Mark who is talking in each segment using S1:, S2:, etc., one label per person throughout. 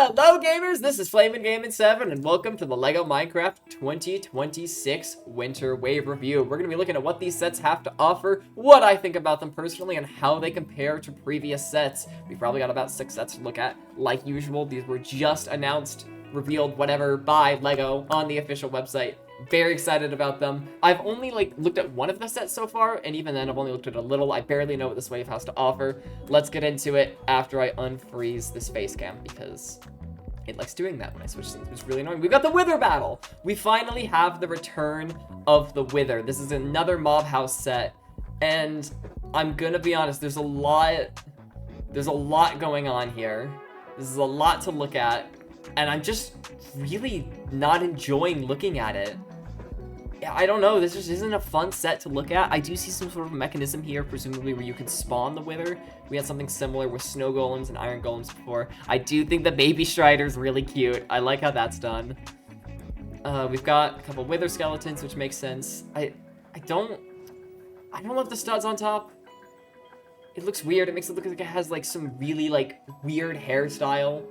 S1: Hello gamers, this is Flamin' Gaming 7 and welcome to the LEGO Minecraft 2026 Winter Wave Review. We're going to be looking at what these sets have to offer, what I think about them personally, and how they compare to previous sets. We've probably got about 6 sets to look at, like usual. These were just announced, revealed, whatever, by LEGO on the official website. Very excited about them. I've only looked at one of the sets so far, and even then I've only looked at a little. I barely know what this wave has to offer. Let's get into it after I unfreeze this face cam, because it likes doing that when I switch things. It's really annoying. We've got the Wither battle. We finally have the return of the Wither. This is another mob house set, and I'm gonna be honest, there's a lot going on here. This is a lot to look at, and I'm just really not enjoying looking at it. I don't know, this just isn't a fun set to look at. I do see some sort of mechanism here, presumably where you can spawn the Wither. We had something similar with snow golems and iron golems before. I do think the baby Strider's really cute. I like how that's done. We've got a couple Wither skeletons, which makes sense. I don't love the studs on top. It looks weird. It makes it look like it has some really weird hairstyle,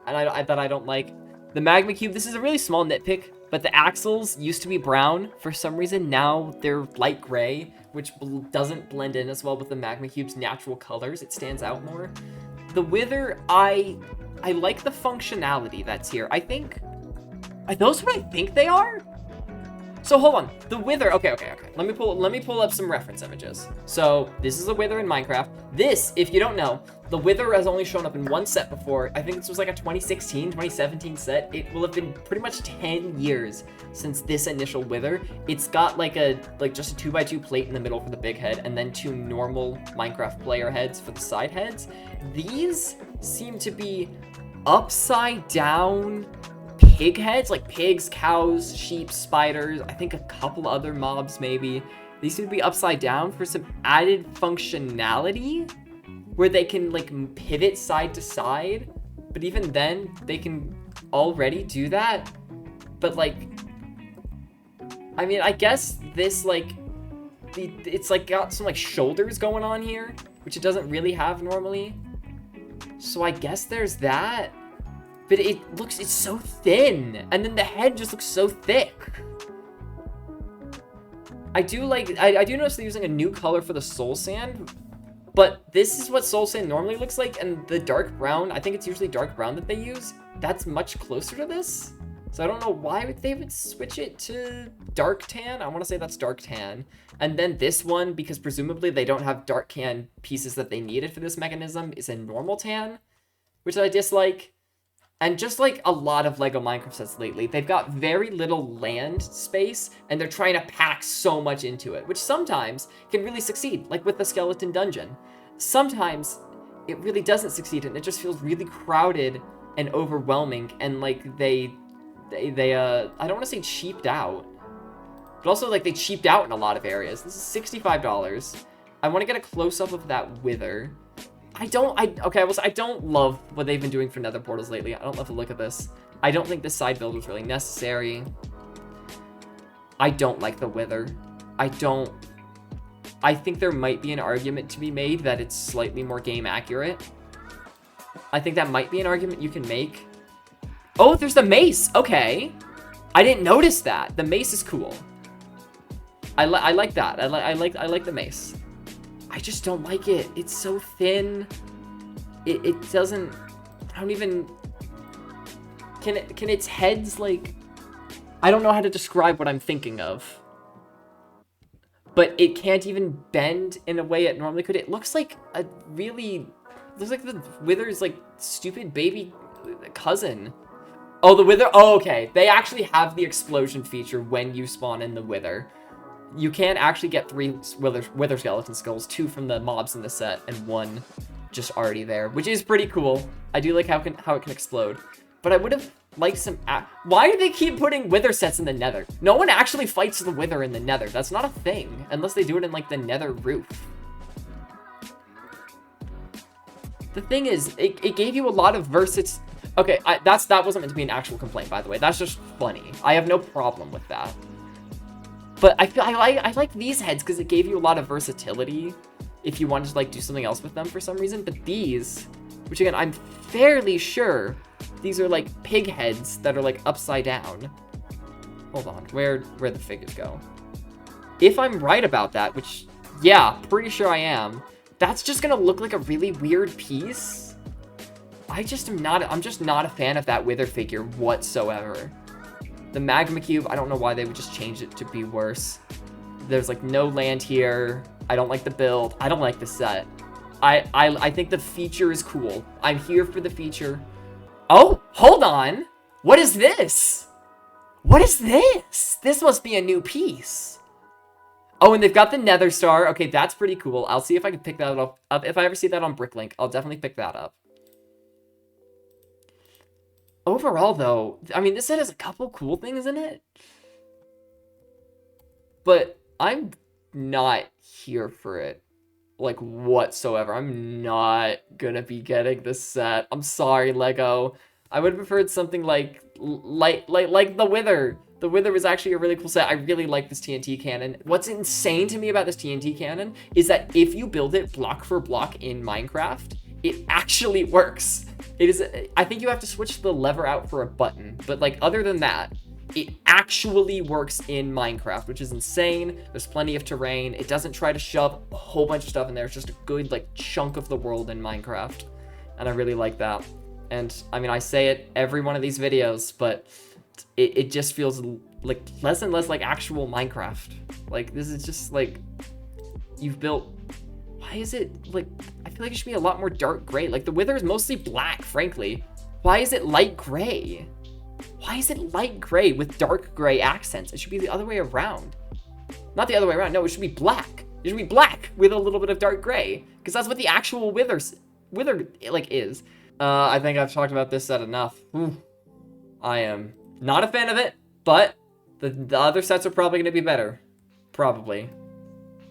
S1: and I don't like. The magma cube, this is a really small nitpick, but the axles used to be brown. For some reason, now they're light gray, which doesn't blend in as well with the magma cube's natural colors. It stands out more. The Wither, I like the functionality that's here. Are those what I think they are? So hold on, the Wither, okay. Let me pull up some reference images. So this is a Wither in Minecraft. This, if you don't know, the Wither has only shown up in one set before. I think this was like a 2016, 2017 set. It will have been pretty much 10 years since this initial Wither. It's got just a 2x2 plate in the middle for the big head, and then 2 normal Minecraft player heads for the side heads. These seem to be upside down pig heads, like pigs, cows, sheep, spiders, I think a couple other mobs maybe. These seem to be upside down for some added functionality where they can pivot side to side, but even then they can already do that. But I mean, I guess this it's got some shoulders going on here, which it doesn't really have normally. So I guess there's that. But it's so thin, and then the head just looks so thick. I do notice they're using a new color for the soul sand, but this is what soul sand normally looks like, and the dark brown, I think it's usually dark brown that they use, that's much closer to this. So I don't know why they would switch it to dark tan. I want to say that's dark tan. And then this one, because presumably they don't have dark tan pieces that they needed for this mechanism, is a normal tan, which I dislike. And just like a lot of LEGO Minecraft sets lately, they've got very little land space, and they're trying to pack so much into it, which sometimes can really succeed, like with the skeleton dungeon. Sometimes it really doesn't succeed, and it just feels really crowded and overwhelming, and they I don't want to say cheaped out, but also they cheaped out in a lot of areas. This is $65. I want to get a close-up of that Wither. I don't love what they've been doing for nether portals lately. I don't love the look of this. I don't think this side build was really necessary. I don't like the Wither. I think there might be an argument to be made that it's slightly more game accurate. I think that might be an argument you can make. Oh, there's the mace. Okay. I didn't notice that. The mace is cool. I like that. I like the mace. I just don't like it. It's so thin. It doesn't, I don't even, can its heads I don't know how to describe what I'm thinking of. But it can't even bend in a way it normally could. It looks like the Wither's stupid baby cousin. Oh, the Wither, oh, okay. They actually have the explosion feature when you spawn in the Wither. You can actually get 3 Wither skeleton skulls, 2 from the mobs in the set, and 1 just already there, which is pretty cool. I do like how it can explode. But I would have liked some... Why do they keep putting Wither sets in the Nether? No one actually fights the Wither in the Nether. That's not a thing, unless they do it in the Nether roof. The thing is, it gave you a lot of versatility. Okay, that wasn't meant to be an actual complaint, by the way. That's just funny. I have no problem with that. But I like these heads because it gave you a lot of versatility if you wanted to do something else with them for some reason. But these, which again, I'm fairly sure these are like pig heads that are like upside down. Hold on, where'd the figures go? If I'm right about that, which, yeah, pretty sure I am, that's just gonna look like a really weird piece. I'm just not a fan of that Wither figure whatsoever. The magma cube, I don't know why they would just change it to be worse. There's like no land here. I don't like the build. I don't like the set. I think the feature is cool. I'm here for the feature. Oh, hold on. What is this? What is this? This must be a new piece. Oh, and they've got the Nether star. Okay, that's pretty cool. I'll see if I can pick that up. If I ever see that on Bricklink, I'll definitely pick that up. Overall, though, I mean, this set has a couple cool things in it. But I'm not here for it, like, whatsoever. I'm not gonna be getting this set. I'm sorry, Lego. I would have preferred something like the Wither. The Wither was actually a really cool set. I really like this TNT cannon. What's insane to me about this TNT cannon is that if you build it block for block in Minecraft, it actually works. It is, I think you have to switch the lever out for a button, but like other than that, it actually works in Minecraft, which is insane. There's plenty of terrain. It doesn't try to shove a whole bunch of stuff in there. It's just a good like chunk of the world in Minecraft. And I really like that. And I mean, I say it every one of these videos, but it just feels like less and less like actual Minecraft. Like, this is just like, you've built, why is it like, I feel like it should be a lot more dark gray. Like, the Wither is mostly black, frankly. Why is it light gray? Why is it light gray with dark gray accents? It should be the other way around. Not the other way around, no, it should be black. It should be black with a little bit of dark gray, because that's what the actual Wither like is. I think I've talked about this set enough. I am not a fan of it, but the other sets are probably going to be better. Probably,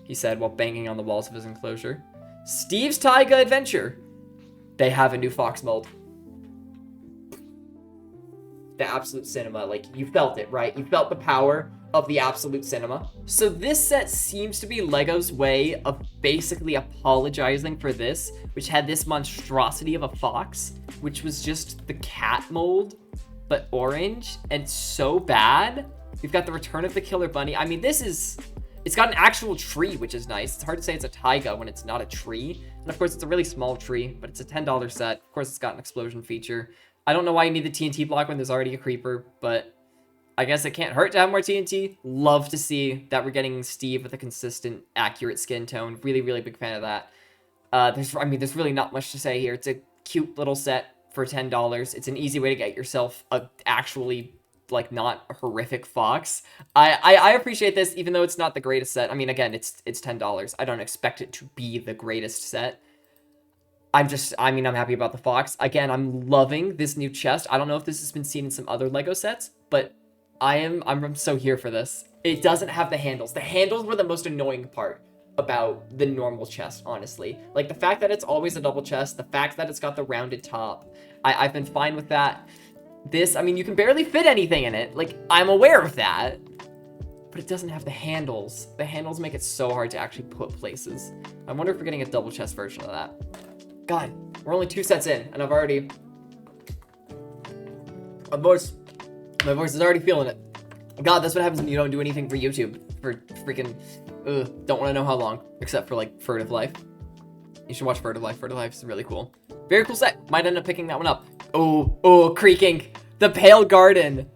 S1: he said while banging on the walls of his enclosure. Steve's Taiga Adventure. They have a new fox mold. The absolute cinema, like, you felt it, right? You felt the power of the absolute cinema. So this set seems to be LEGO's way of basically apologizing for this, which had this monstrosity of a fox, which was just the cat mold, but orange, and so bad. We've got the Return of the Killer Bunny. I mean, it's got an actual tree, which is nice. It's hard to say it's a taiga when it's not a tree. And of course, it's a really small tree, but it's a $10 set. Of course, it's got an explosion feature. I don't know why you need the TNT block when there's already a creeper, but I guess it can't hurt to have more TNT. Love to see that we're getting Steve with a consistent, accurate skin tone. Really, really big fan of that. There's really not much to say here. It's a cute little set for $10. It's an easy way to get yourself a actually, like, not a horrific fox. I appreciate this, even though it's not the greatest set. I mean, again, it's $10. I don't expect it to be the greatest set. I'm happy about the fox. Again, I'm loving this new chest. I don't know if this has been seen in some other LEGO sets, but I'm so here for this. It doesn't have the handles. The handles were the most annoying part about the normal chest, honestly. Like, the fact that it's always a double chest, the fact that it's got the rounded top. I've been fine with that. This, I mean, you can barely fit anything in it. Like, I'm aware of that. But it doesn't have the handles. The handles make it so hard to actually put places. I wonder if we're getting a double chest version of that. God, we're only 2 sets in, and I've already... My voice is already feeling it. God, that's what happens when you don't do anything for YouTube. For freaking... don't want to know how long. Except for, like, Furtive Life. You should watch Furtive Life. Furtive Life is really cool. Very cool set. Might end up picking that one up. Oh, Creaking. The Pale Garden.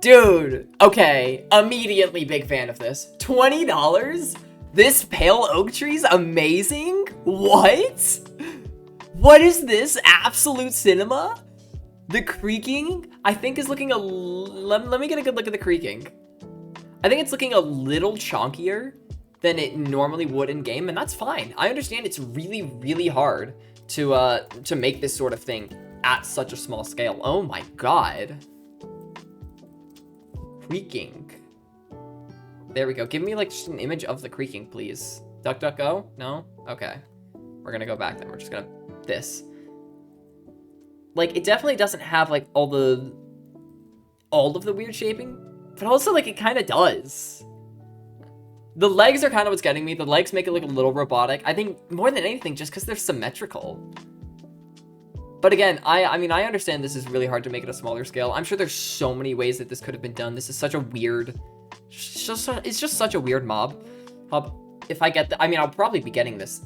S1: Dude. Okay. Immediately big fan of this. $20? This pale oak tree's amazing? What? What is this? Absolute cinema? The Creaking, I think, is looking let me get a good look at the Creaking. I think it's looking a little chunkier than it normally would in game, and that's fine. I understand it's really, really hard to make this sort of thing at such a small scale. Oh my god. Creaking. There we go. Give me, like, just an image of the Creaking, please. DuckDuckGo? No? Okay. We're gonna go back then. We're just gonna... this. Like, it definitely doesn't have, like, all of the weird shaping, but also, like, it kind of does. The legs are kind of what's getting me. The legs make it look a little robotic. I think more than anything just because they're symmetrical. But again, I mean, I understand this is really hard to make it a smaller scale. I'm sure there's so many ways that this could have been done. This is such a weird, it's just such a weird mob. If I get I mean, I'll probably be getting this.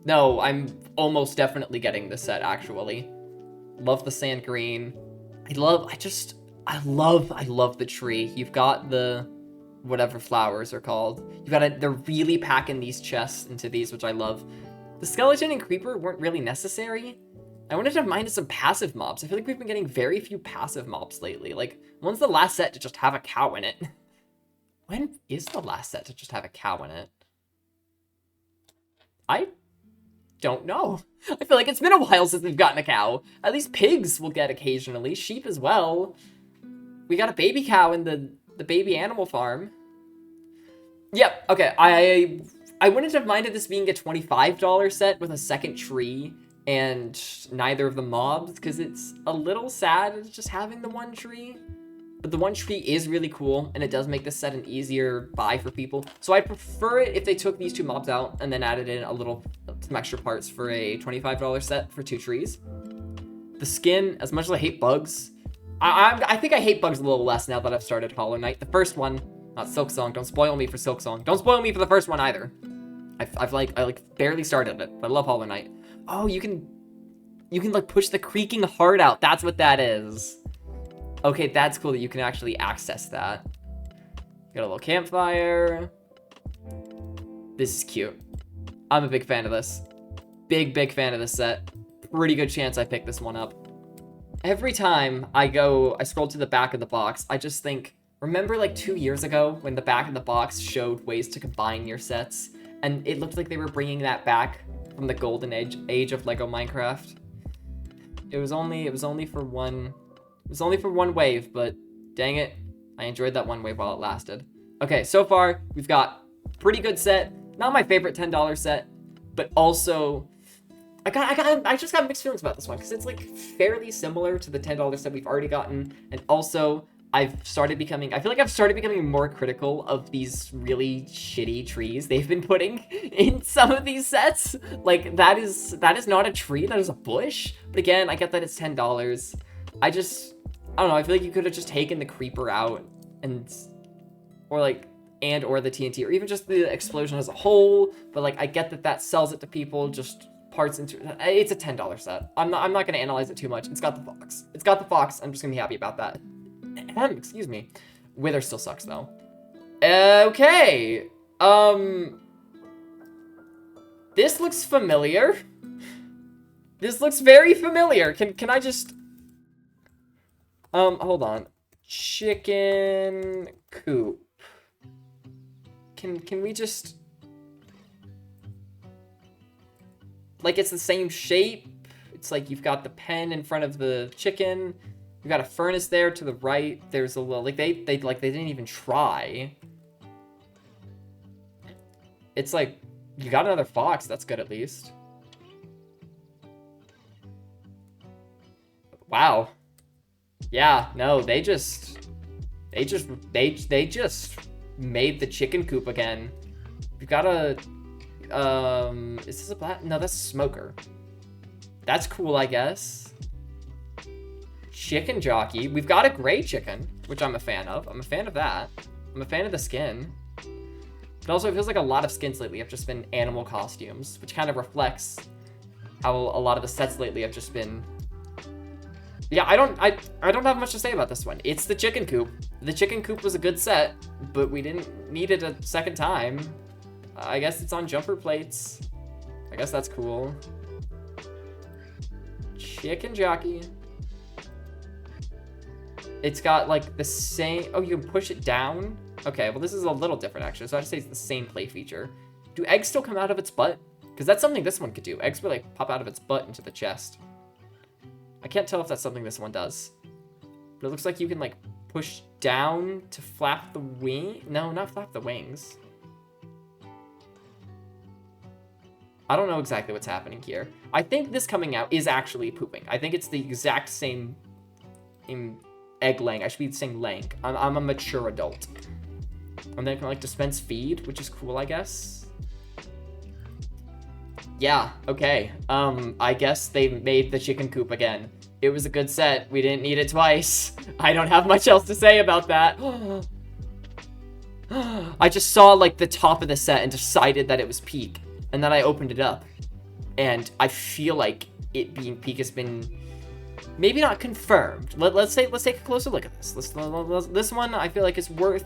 S1: No, I'm almost definitely getting this set, actually. Love the sand green. I love the tree. You've got the, whatever flowers are called. They're really packing these chests into these, which I love. The skeleton and creeper weren't really necessary. I wanted to have minded some passive mobs. I feel like we've been getting very few passive mobs lately. Like, when's the last set to just have a cow in it? When is the last set to just have a cow in it? I don't know. I feel like it's been a while since we've gotten a cow. At least pigs will get occasionally. Sheep as well. We got a baby cow in the baby animal farm. Yep, okay. I wouldn't have minded this being a $25 set with a second tree and neither of the mobs, because it's a little sad just having the one tree. But the one tree is really cool, and it does make this set an easier buy for people. So I prefer it if they took these two mobs out and then added in some extra parts for a $25 set for 2 trees. The skin, as much as I hate bugs, I think I hate bugs a little less now that I've started Hollow Knight. The first one, not Silksong. Don't spoil me for Silksong. Don't spoil me for the first one either. I barely started it, but I love Hollow Knight. Oh, you can like push the creaking heart out. That's what that is. Okay, that's cool that you can actually access that. Got a little campfire. This is cute. I'm a big fan of this. Big fan of this set. Pretty good chance I pick this one up. Every time I scroll to the back of the box, I just think, remember like 2 years ago when the back of the box showed ways to combine your sets? And it looked like they were bringing that back from the golden age of Lego Minecraft. It was only for one wave, but dang it, I enjoyed that one wave while it lasted. Okay, so far we've got pretty good set. Not my favorite $10 set, but also I just got mixed feelings about this one because it's like fairly similar to the $10 set we've already gotten, and also I feel like I've started becoming more critical of these really shitty trees they've been putting in some of these sets. Like, that is not a tree, that is a bush. But again, I get that it's $10. I don't know, I feel like you could have just taken the creeper out or the TNT, or even just the explosion as a whole. But like, I get that sells it to people, just parts into it. It's a $10 set. I'm not gonna analyze it too much. It's got the fox. I'm just gonna be happy about that. Excuse me. Wither still sucks though. Okay. This looks familiar. This looks very familiar. Can I just hold on. Chicken Coop. Can we just, like, it's the same shape. It's like you've got the pen in front of the chicken. We've got a furnace there to the right. There's a little, like, they didn't even try. It's like, you got another fox. That's good, at least. Wow. Yeah, no, they just made the chicken coop again. We've got a, is this a black? No, that's a smoker. That's cool, I guess. Chicken jockey. We've got a gray chicken, which I'm a fan of. I'm a fan of that. I'm a fan of the skin. But also, it feels like a lot of skins lately have just been animal costumes, which kind of reflects how a lot of the sets lately have just been. Yeah, I don't have much to say about this one. It's the chicken coop. The chicken coop was a good set, but we didn't need it a second time. I guess it's on jumper plates. I guess that's cool. Chicken jockey. It's got like the same, oh, you can push it down? Okay, well this is a little different actually, so I'd say it's the same play feature. Do eggs still come out of its butt? Because that's something this one could do. Eggs would like pop out of its butt into the chest. I can't tell if that's something this one does. But it looks like you can like push down to flap the wing. No, not flap the wings. I don't know exactly what's happening here. I think this coming out is actually pooping. I think it's the exact same egg laying. I should be saying laying. I'm a mature adult. And then it can like dispense feed, which is cool, I guess. Yeah, okay. I guess they made the Chicken Coop again. It was a good set. We didn't need it twice. I don't have much else to say about that. I just saw, like, the top of the set and decided that it was peak. And then I opened it up. And I feel like it being peak has been maybe not confirmed. Let's take a closer look at this. This one I feel like is worth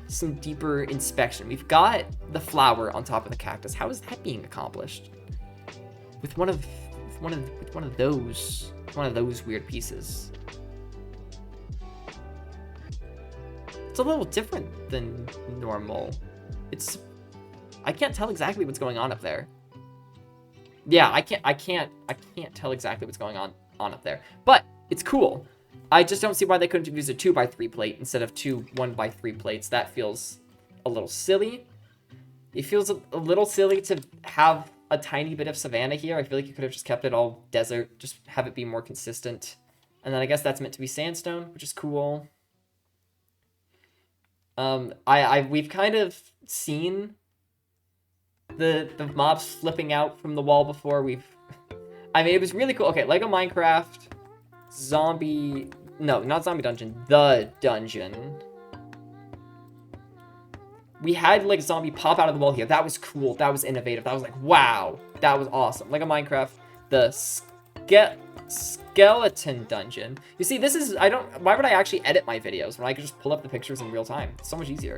S1: some deeper inspection. We've got the flower on top of the cactus. How is that being accomplished? With one of those weird pieces. It's a little different than normal. I can't tell exactly what's going on up there. Yeah, I can't tell exactly what's going on up there. But it's cool. I just don't see why they couldn't have used a 2x3 plate instead of two 1x3 plates. That feels a little silly. It feels a little silly to have a tiny bit of savanna here. I feel like you could have just kept it all desert, just have it be more consistent. And then I guess that's meant to be sandstone, which is cool. We've kind of seen the mobs flipping out from the wall before. I mean, it was really cool. Okay, Lego Minecraft, not zombie dungeon, the dungeon. We had, like, a zombie pop out of the wall here. That was cool. That was innovative. That was like, wow. That was awesome. Lego Minecraft, the skeleton dungeon. You see, why would I actually edit my videos when I could just pull up the pictures in real time? It's so much easier.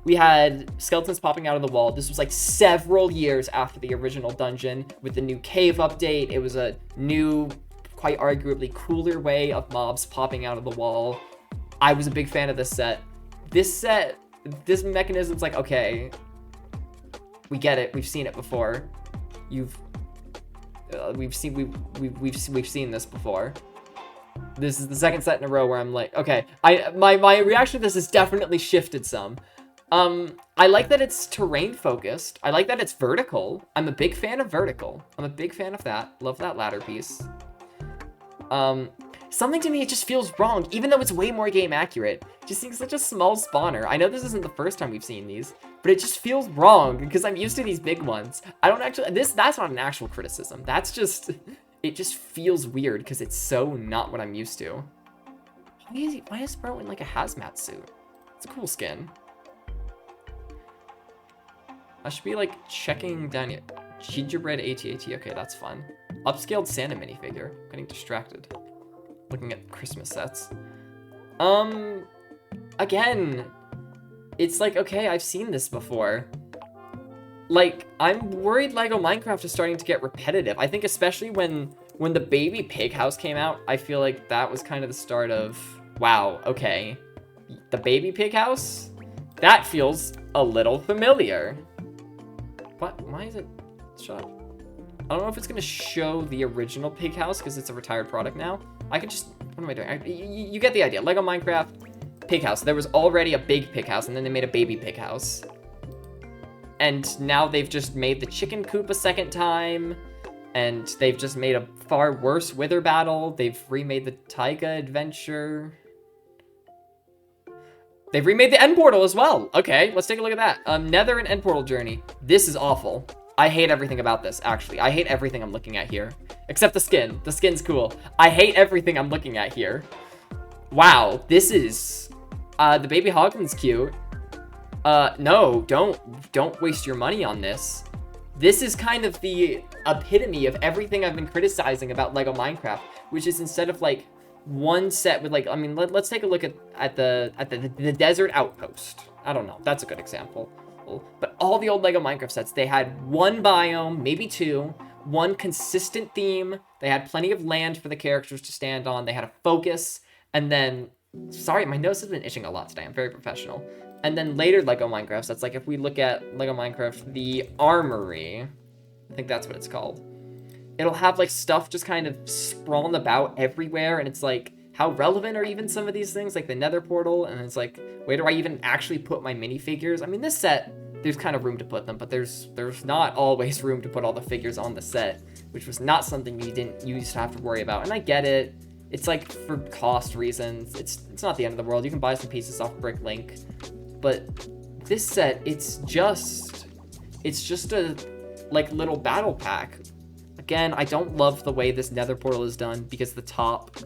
S1: We had skeletons popping out of the wall. This was, like, several years after the original dungeon with the new cave update. It was a new, quite arguably cooler way of mobs popping out of the wall. I was a big fan of this set. This mechanism's like, okay, we get it. We've seen it before. We've seen this before. This is the second set in a row where I'm like, okay, my reaction to this has definitely shifted some. I like that it's terrain focused. I like that it's vertical. I'm a big fan of vertical. I'm a big fan of that. Love that ladder piece. Something to me, it just feels wrong, even though it's way more game accurate. It just seems such a small spawner. I know this isn't the first time we've seen these, but it just feels wrong because I'm used to these big ones. That's not an actual criticism. It just feels weird because it's so not what I'm used to. Why is Bro in like a hazmat suit? It's a cool skin. I should be like checking down here. Gingerbread AT-AT, okay, that's fun. Upscaled Santa minifigure, getting distracted. Looking at Christmas sets. Again, it's like, okay, I've seen this before. Like, I'm worried Lego Minecraft is starting to get repetitive. I think especially when the baby pig house came out, I feel like that was kind of the start of, wow, okay. The baby pig house? That feels a little familiar. What? Why is it shut up? I don't know if it's gonna show the original pig house because it's a retired product now. I could just, what am I doing? You get the idea. Lego Minecraft pig house. There was already a big pig house and then they made a baby pig house. And now they've just made the chicken coop a second time. And they've just made a far worse wither battle. They've remade the Taiga adventure. They've remade the end portal as well. Okay, let's take a look at that. Nether and end portal journey. This is awful. I hate everything about this, actually. I hate everything I'm looking at here. Except the skin. The skin's cool. I hate everything I'm looking at here. Wow, this is... the baby hogman's cute. No, don't waste your money on this. This is kind of the epitome of everything I've been criticizing about Lego Minecraft, which is instead of, like, one set with, like, I mean, let's take a look at the desert outpost. I don't know. That's a good example. But all the old Lego Minecraft sets, they had one biome, maybe two, one consistent theme. They had plenty of land for the characters to stand on. They had a focus. And then, sorry, my nose has been itching a lot today. I'm very professional. And then later Lego Minecraft sets, like if we look at Lego Minecraft, the Armory, I think that's what it's called. It'll have like stuff just kind of sprawling about everywhere. And it's like, how relevant are even some of these things? Like the Nether portal. And it's like, where do I even actually put my minifigures? I mean, this set, there's kind of room to put them, but there's not always room to put all the figures on the set, which was not something you used to have to worry about. And I get it. It's like for cost reasons. It's not the end of the world. You can buy some pieces off Bricklink. But this set, it's just like, little battle pack. Again, I don't love the way this nether portal is done because the top,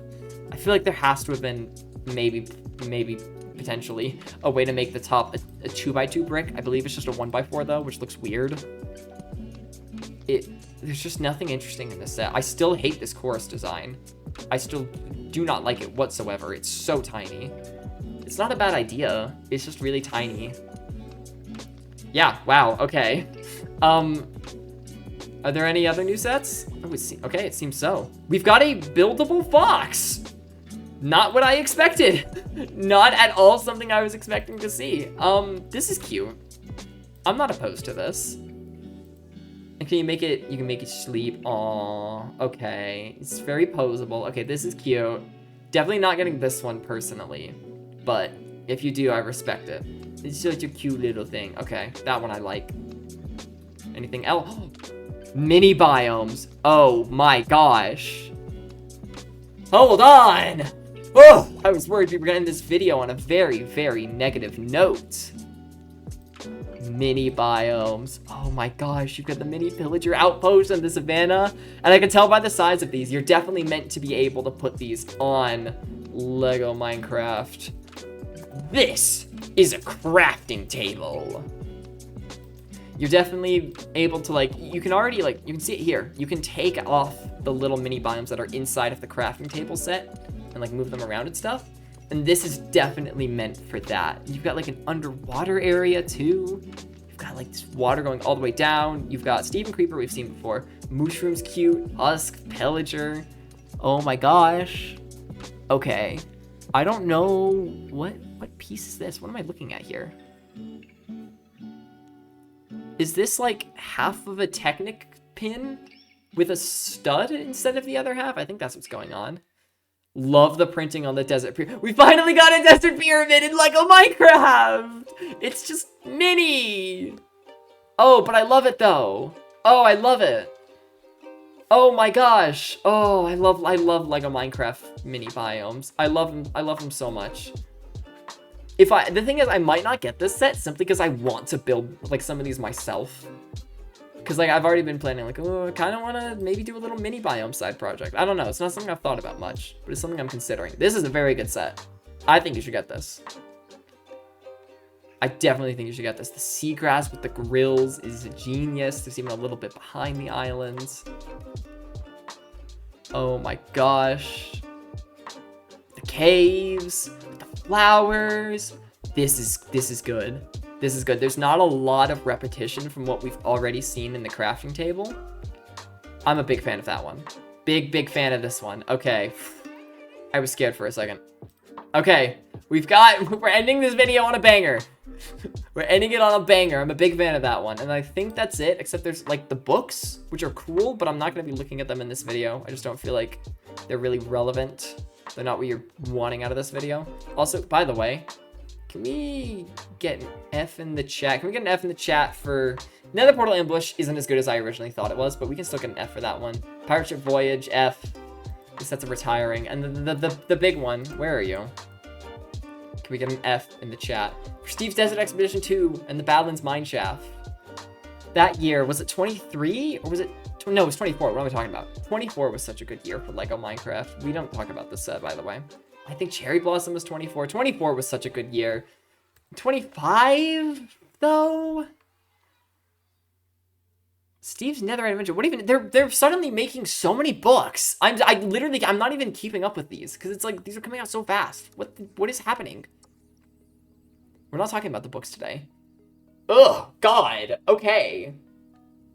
S1: I feel like there has to have been maybe potentially a way to make the top a 2x2 brick. I believe it's just a 1x4 though, which looks weird. There's just nothing interesting in this set. I still hate this chorus design. I still do not like it whatsoever. It's so tiny. It's not a bad idea. It's just really tiny. Yeah, wow, okay. Are there any other new sets? Oh, okay, it seems so. We've got a buildable fox. Not what I expected. Not at all something I was expecting to see. This is cute. I'm not opposed to this. And can you make it, you can make it sleep. Aww, okay. It's very posable. Okay, this is cute. Definitely not getting this one personally. But if you do, I respect it. It's such a cute little thing. Okay, that one I like. Anything else? Mini biomes. Oh my gosh. Hold on. Oh, I was worried we were gonna end this video on a very, very negative note. Mini biomes. Oh my gosh, you've got the mini villager outpost and the savannah. And I can tell by the size of these, you're definitely meant to be able to put these on Lego Minecraft. This is a crafting table. You're definitely able to, like, you can already, like, you can see it here. You can take off the little mini biomes that are inside of the crafting table set and, like, move them around and stuff. And this is definitely meant for that. You've got, like, an underwater area, too. You've got, like, this water going all the way down. You've got Steven Creeper, we've seen before. Mushroom's cute. Husk, Pillager. Oh, my gosh. Okay. I don't know. What piece is this? What am I looking at here? Is this, like, half of a Technic pin with a stud instead of the other half? I think that's what's going on. Love the printing on the desert pyramid. We finally got a desert pyramid in Lego Minecraft! It's just mini! Oh, but I love it, though. Oh, I love it. Oh my gosh. Oh, I love Lego Minecraft mini biomes. I love them so much. The thing is, I might not get this set simply because I want to build, like, some of these myself. Because, like, I've already been planning, like, oh, I kind of want to maybe do a little mini biome side project. I don't know. It's not something I've thought about much, but it's something I'm considering. This is a very good set. I think you should get this. I definitely think you should get this. The seagrass with the grills is genius. There's even a little bit behind the islands. Oh my gosh. The caves. Flowers. This is good. This is good. There's not a lot of repetition from what we've already seen in the crafting table. I'm a big fan of that one. Big fan of this one. Okay. I was scared for a second. Okay. We're ending this video on a banger. We're ending it on a banger. I'm a big fan of that one. And I think that's it, except there's, like, the books, which are cool, but I'm not going to be looking at them in this video. I just don't feel like they're really relevant. They're not what you're wanting out of this video. Also, by the way, can we get an F in the chat? Can we get an F in the chat for Nether Portal Ambush? Isn't as good as I originally thought it was, but we can still get an F for that one. Pirate Ship Voyage, F. This set's retiring. And the big one, where are you? Can we get an F in the chat? For Steve's Desert Expedition 2 and the Badlands Mineshaft. That year, was it 23? Or was it... No, it was 24. What am I talking about? 24 was such a good year for Lego Minecraft. We don't talk about this set, by the way. I think Cherry Blossom was 24. 24 was such a good year. 25, though? Steve's Nether Adventure. What even? They're suddenly making so many books. I'm not even keeping up with these because it's like these are coming out so fast. What is happening? We're not talking about the books today. Ugh, God. Okay.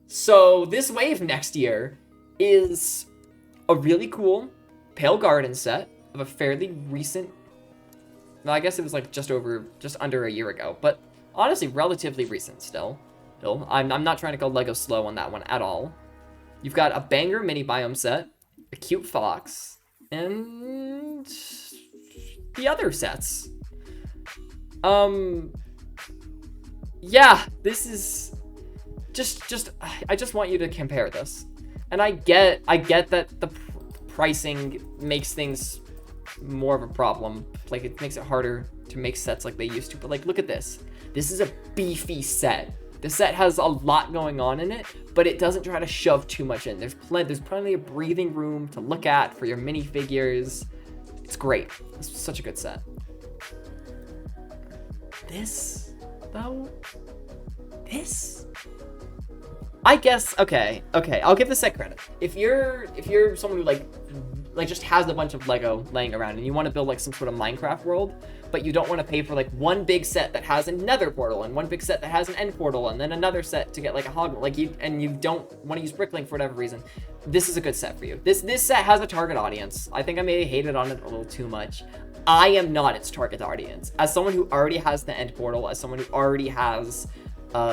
S1: So this wave next year is a really cool Pale Garden set of a fairly recent, well, I guess it was like just under a year ago, but honestly relatively recent still. I'm not trying to go Lego slow on that one at all. You've got a banger mini biome set, a cute fox, and the other sets. Yeah, this is I just want you to compare this. And I get that the pricing makes things more of a problem. Like, it makes it harder to make sets like they used to. But, like, look at this. This is a beefy set The set has a lot going on in it, but it doesn't try to shove too much in. There's plenty of breathing room to look at for your minifigures. It's great. It's such a good set. This, though, I guess, okay, I'll give the set credit. If you're someone who like just has a bunch of Lego laying around and you want to build like some sort of Minecraft world, but you don't want to pay for like one big set that has a Nether portal and one big set that has an end portal and then another set to get like a hog, like you don't want to use Bricklink for whatever reason, this is a good set for you. This set has a target audience. I think I may have hated on it a little too much. I am not its target audience. As someone who already has the end portal, as someone who already has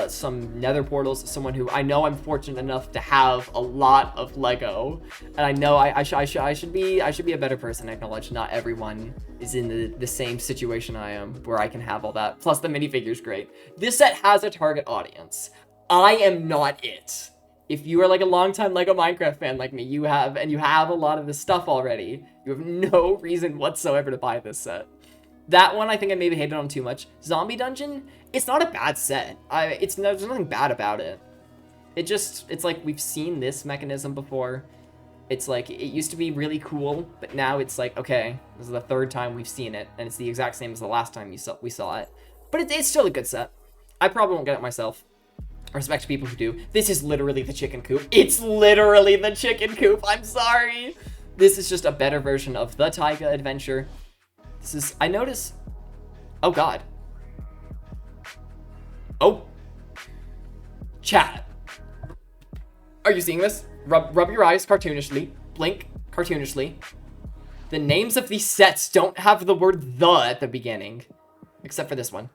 S1: some Nether portals, someone who I know I'm fortunate enough to have a lot of Lego, and I know I should be a better person. I acknowledge not everyone is in the same situation I am, where I can have all that. Plus the minifigure's great. This set has a target audience. I am not it. If you are like a longtime Lego Minecraft fan like me, you have a lot of this stuff already, you have no reason whatsoever to buy this set. That one, I think I maybe hated on too much. Zombie Dungeon, it's not a bad set. There's nothing bad about it. It's like we've seen this mechanism before. It's like, it used to be really cool, but now it's like, okay, this is the third time we've seen it, and it's the exact same as the last time we saw it. But it's still a good set. I probably won't get it myself. I respect people who do. This is literally the Chicken Coop. It's literally the Chicken Coop. I'm sorry. This is just a better version of the Taiga adventure. This is, I notice, oh God. Oh. Chat. Are you seeing this? Rub your eyes cartoonishly. Blink cartoonishly. The names of these sets don't have the word "the" at the beginning. Except for this one.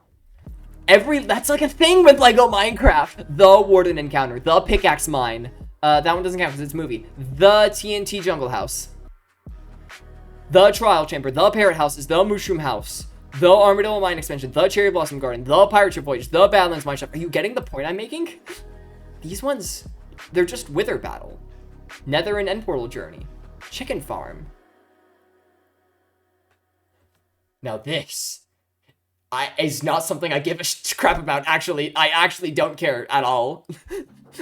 S1: That's like a thing with Lego Minecraft. The Warden Encounter. The Pickaxe Mine. That one doesn't count because it's a movie. The TNT Jungle House. The Trial Chamber, the Parrot Houses, the Mushroom House, the Armadillo Mine Expansion, the Cherry Blossom Garden, the Pirate Ship Voyage, the Badlands Mine Shop. Are you getting the point I'm making? These ones, they're just Wither Battle. Nether and End Portal Journey. Chicken Farm. Now this is not something I give a crap about, actually. I actually don't care at all.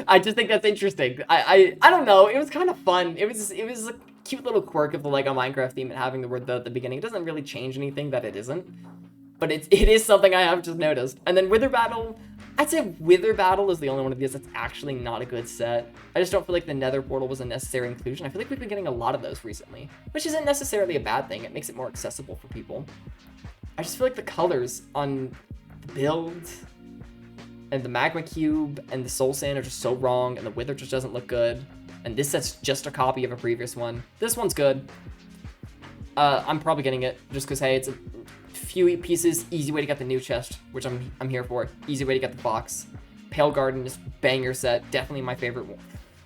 S1: I just think that's interesting. I don't know, it was kind of fun. It was a cute little quirk of the Lego Minecraft theme and having the word "the" at the beginning. It doesn't really change anything that it isn't, but it is something I have just noticed. And then Wither Battle, I'd say Wither Battle is the only one of these that's actually not a good set. I just don't feel like the Nether portal was a necessary inclusion. I feel like we've been getting a lot of those recently, which isn't necessarily a bad thing. It makes it more accessible for people. I just feel like the colors on the build and the Magma Cube and the Soul Sand are just so wrong, and the Wither just doesn't look good. And this set's just a copy of a previous one. This one's good. I'm probably getting it just because, hey, it's a few pieces, easy way to get the new chest, which I'm here for. Easy way to get the box. Pale Garden is banger set, definitely my favorite one.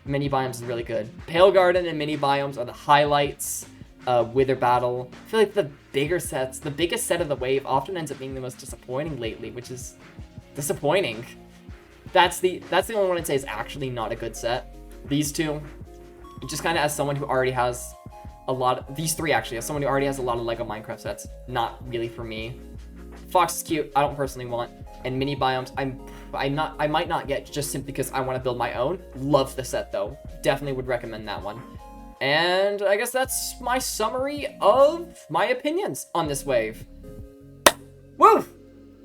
S1: Mini Biomes is really good. Pale Garden and Mini Biomes are the highlights. Wither Battle. I feel like the bigger sets, the biggest set of the wave often ends up being the most disappointing lately, which is disappointing. That's the only one I'd say is actually not a good set. These two, just kind of as someone who already has a lot, these three actually, as someone who already has a lot of Lego Minecraft sets, not really for me. Fox is cute, I don't personally want, and Mini Biomes, I might not get just simply because I want to build my own. Love the set though, definitely would recommend that one. And I guess that's my summary of my opinions on this wave. Woo!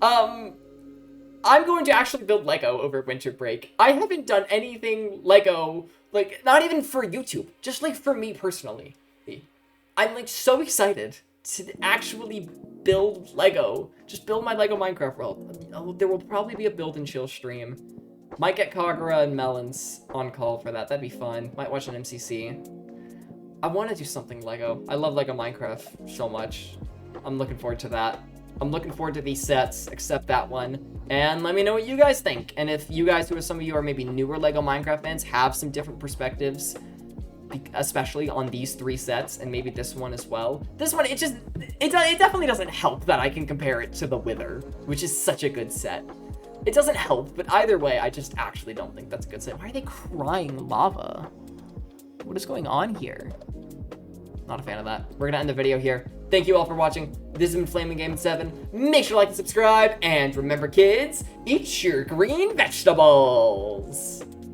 S1: I'm going to actually build Lego over winter break. I haven't done anything Lego, like, not even for YouTube, just like for me personally. I'm like so excited to actually build Lego. Just build my Lego Minecraft world. There will probably be a build and chill stream. Might get Kagura and Melons on call for that. That'd be fun. Might watch an MCC. I want to do something Lego. I love Lego Minecraft so much. I'm looking forward to that. I'm looking forward to these sets, except that one. And let me know what you guys think. And if you guys, some of you are maybe newer Lego Minecraft fans, have some different perspectives, especially on these three sets, and maybe this one as well. This one, it definitely doesn't help that I can compare it to the Wither, which is such a good set. It doesn't help, but either way, I just actually don't think that's a good set. Why are they crying lava? What is going on here? Not a fan of that. We're gonna end the video here. Thank you all for watching. This has been Flaming Game 7. Make sure to like and subscribe. And remember, kids, eat your green vegetables.